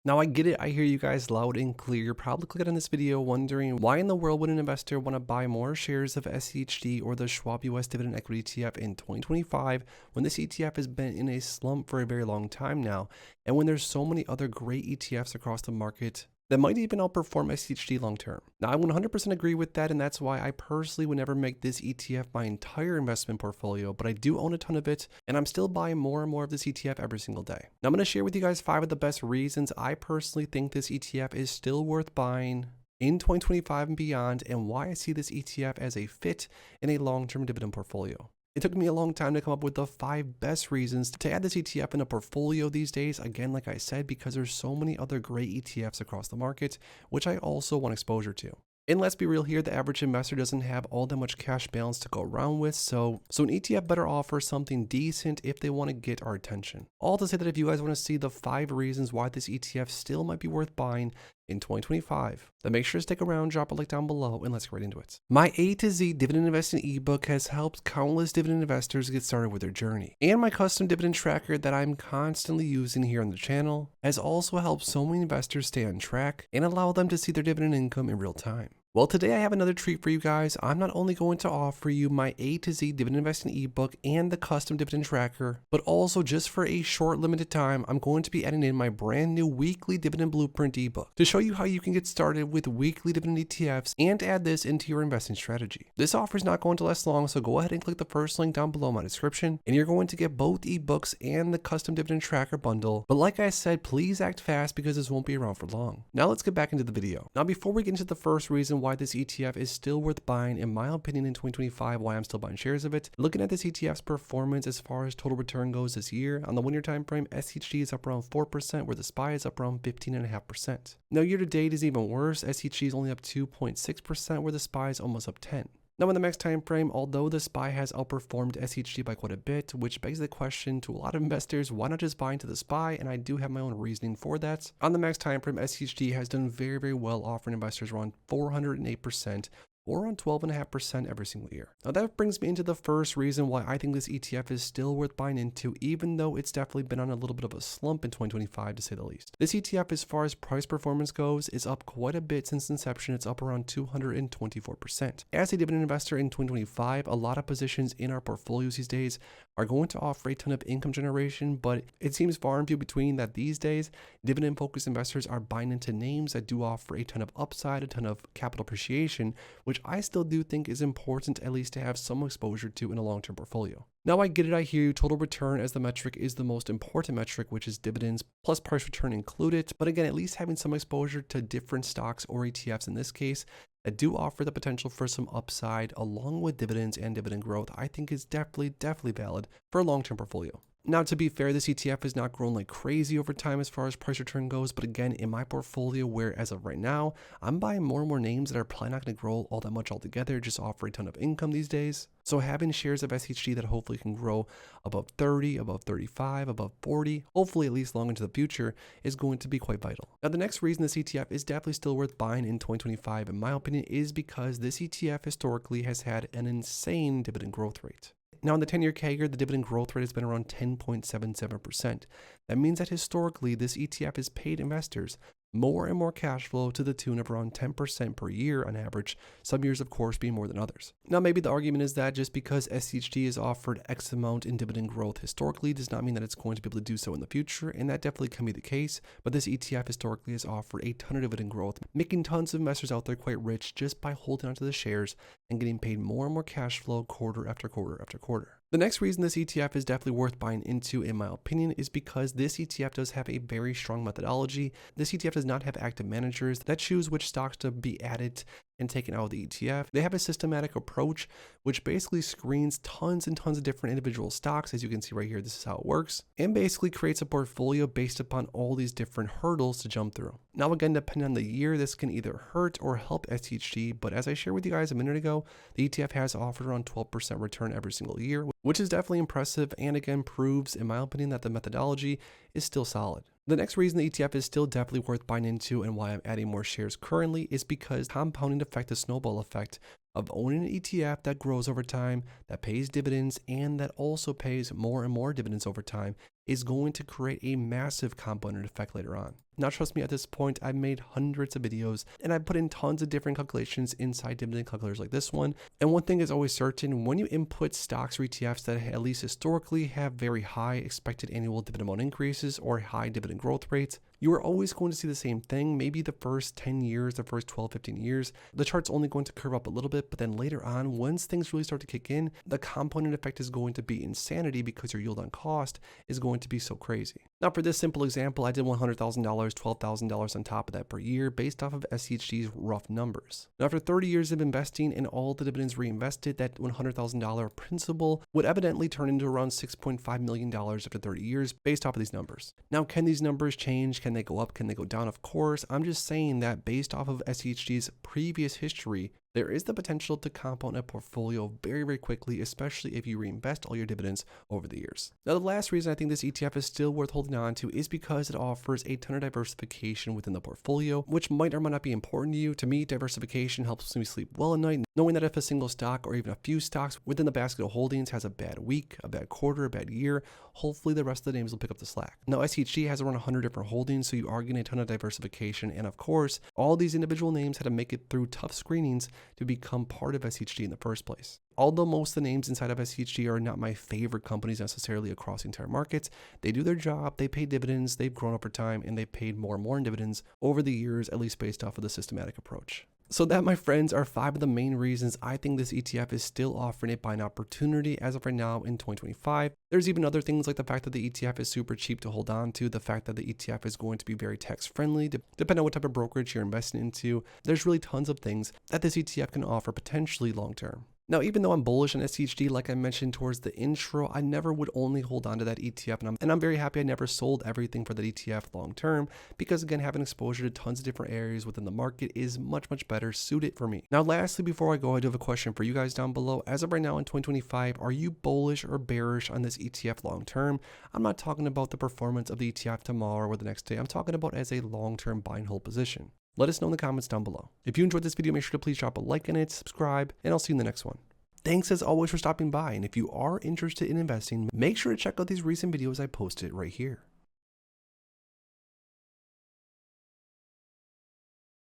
Now I get it, I hear you guys loud and clear. You're probably clicking on this video wondering why in the world would an investor want to buy more shares of SCHD or the Schwab US Dividend Equity ETF in 2025 when this ETF has been in a slump for a very long time now, and when there's so many other great ETFs across the market that might even outperform SCHD long term. Now I 100% agree with that, and that's why I personally would never make this ETF my entire investment portfolio, but I do own a ton of it, and I'm still buying more and more of this ETF every single day. Now I'm going to share with you guys 5 of the best reasons I personally think this ETF is still worth buying in 2025 and beyond, and why I see this ETF as a fit in a long-term dividend portfolio. It took me a long time to come up with the 5 best reasons to add this ETF in a portfolio these days. Again, like I said, because there's so many other great ETFs across the market, which I also want exposure to. And let's be real here, the average investor doesn't have all that much cash balance to go around with, so an ETF better offer something decent if they want to get our attention. All to say that if you guys want to see the 5 reasons why this ETF still might be worth buying in 2025, then make sure to stick around, drop a link down below, and let's get right into it. My A to Z Dividend Investing ebook has helped countless dividend investors get started with their journey. And my custom dividend tracker that I'm constantly using here on the channel has also helped so many investors stay on track and allow them to see their dividend income in real time. Well, today I have another treat for you guys. I'm not only going to offer you my A to Z Dividend Investing ebook and the custom dividend tracker, but also just for a short limited time, I'm going to be adding in my brand new weekly dividend blueprint ebook to show you how you can get started with weekly dividend ETFs and add this into your investing strategy. This offer is not going to last long, so go ahead and click the first link down below in my description, and you're going to get both ebooks and the custom dividend tracker bundle. But like I said, please act fast because this won't be around for long. Now let's get back into the video. Now before we get into the first reason why this ETF is still worth buying, in my opinion, in 2025, why I'm still buying shares of it, looking at this ETF's performance as far as total return goes this year, on the 1 year time frame, SCHD is up around 4%, where the SPY is up around 15.5%. Now year to date is even worse. SCHD is only up 2.6%, where the SPY is almost up 10%. Now in the max time frame, although the SPY has outperformed SCHD by quite a bit, which begs the question to a lot of investors, why not just buy into the SPY? And I do have my own reasoning for that. On the max time frame, SCHD has done very well, offering investors around 408%, or around 12.5% every single year. Now that brings me into the first reason why I think this ETF is still worth buying into, even though it's definitely been on a little bit of a slump in 2025 to say the least. This ETF, as far as price performance goes, is up quite a bit since inception. It's up around 224%. As a dividend investor in 2025, a lot of positions in our portfolios these days are going to offer a ton of income generation, but it seems far and few between that these days dividend focused investors are buying into names that do offer a ton of upside, a ton of capital appreciation, which I still do think is important at least to have some exposure to in a long-term portfolio. Now I get it, I hear you, total return as the metric is the most important metric, which is dividends plus price return included, but again, at least having some exposure to different stocks or ETFs in this case that do offer the potential for some upside along with dividends and dividend growth, I think is definitely valid for a long-term portfolio. Now, to be fair, this ETF has not grown like crazy over time as far as price return goes, but again, in my portfolio, where as of right now, I'm buying more and more names that are probably not going to grow all that much altogether, just offer a ton of income these days. So having shares of SCHD that hopefully can grow above 30, above 35, above 40, hopefully at least long into the future, is going to be quite vital. Now, the next reason this ETF is definitely still worth buying in 2025, in my opinion, is because this ETF historically has had an insane dividend growth rate. Now, in the 10-year CAGR, the dividend growth rate has been around 10.77%. That means that historically, this ETF has paid investors more and more cash flow to the tune of around 10% per year on average, some years of course being more than others. Now maybe the argument is that just because SCHD has offered X amount in dividend growth historically does not mean that it's going to be able to do so in the future, and that definitely can be the case, but this ETF historically has offered a ton of dividend growth, making tons of investors out there quite rich just by holding onto the shares and getting paid more and more cash flow quarter after quarter after quarter. The next reason this ETF is definitely worth buying into, in my opinion, is because this ETF does have a very strong methodology. This ETF does not have active managers that choose which stocks to be added and taken out of the ETF. They have a systematic approach, which basically screens tons and tons of different individual stocks. As you can see right here, this is how it works, and basically creates a portfolio based upon all these different hurdles to jump through. Now, again, depending on the year, this can either hurt or help SCHD, but as I shared with you guys a minute ago, the ETF has offered around 12% return every single year, which is definitely impressive, and again proves, in my opinion, that the methodology is still solid. The next reason the ETF is still definitely worth buying into and why I'm adding more shares currently is because compounding effect, the snowball effect of owning an ETF that grows over time, that pays dividends, and that also pays more and more dividends over time is going to create a massive compounded effect later on. Now, trust me, at this point, I've made hundreds of videos and I've put in tons of different calculations inside dividend calculators like this one. And one thing is always certain: when you input stocks or ETFs that at least historically have very high expected annual dividend amount increases or high dividend growth rates, you are always going to see the same thing. Maybe the first 10 years, the first 12, 15 years, the chart's only going to curve up a little bit, but then later on, once things really start to kick in, the compounding effect is going to be insanity because your yield on cost is going to be so crazy. Now, for this simple example, I did $100,000, $12,000 on top of that per year based off of SCHD's rough numbers. Now, after 30 years of investing and all the dividends reinvested, that $100,000 principal would evidently turn into around $6.5 million after 30 years based off of these numbers. Now, can these numbers change? Can they go up? Can they go down? Of course. I'm just saying that based off of SCHD's previous history, there is the potential to compound a portfolio very, very quickly, especially if you reinvest all your dividends over the years. Now, the last reason I think this ETF is still worth holding on to is because it offers a ton of diversification within the portfolio, which might or might not be important to you. To me, diversification helps me sleep well at night, knowing that if a single stock or even a few stocks within the basket of holdings has a bad week, a bad quarter, a bad year, hopefully the rest of the names will pick up the slack. Now, SCHD has around 100 different holdings, so you are getting a ton of diversification. And of course, all these individual names had to make it through tough screenings to become part of SCHD in the first place. Although most of the names inside of SCHD are not my favorite companies necessarily across the entire markets, they do their job, they pay dividends, they've grown over time, and they've paid more and more in dividends over the years, at least based off of the systematic approach. So that, my friends, are 5 of the main reasons I think this ETF is still offering a buying opportunity as of right now in 2025. There's even other things like the fact that the ETF is super cheap to hold on to, the fact that the ETF is going to be very tax friendly, depending on what type of brokerage you're investing into. There's really tons of things that this ETF can offer potentially long term. Now, even though I'm bullish on SCHD, like I mentioned towards the intro, I never would only hold on to that ETF. And I'm very happy I never sold everything for that ETF long term, because again, having exposure to tons of different areas within the market is much, much better suited for me. Now, lastly, before I go, I do have a question for you guys down below. As of right now in 2025, are you bullish or bearish on this ETF long term? I'm not talking about the performance of the ETF tomorrow or the next day. I'm talking about as a long-term buy and hold position. Let us know in the comments down below. If you enjoyed this video, make sure to please drop a like on it, subscribe, and I'll see you in the next one. Thanks as always for stopping by, and if you are interested in investing, make sure to check out these recent videos I posted right here.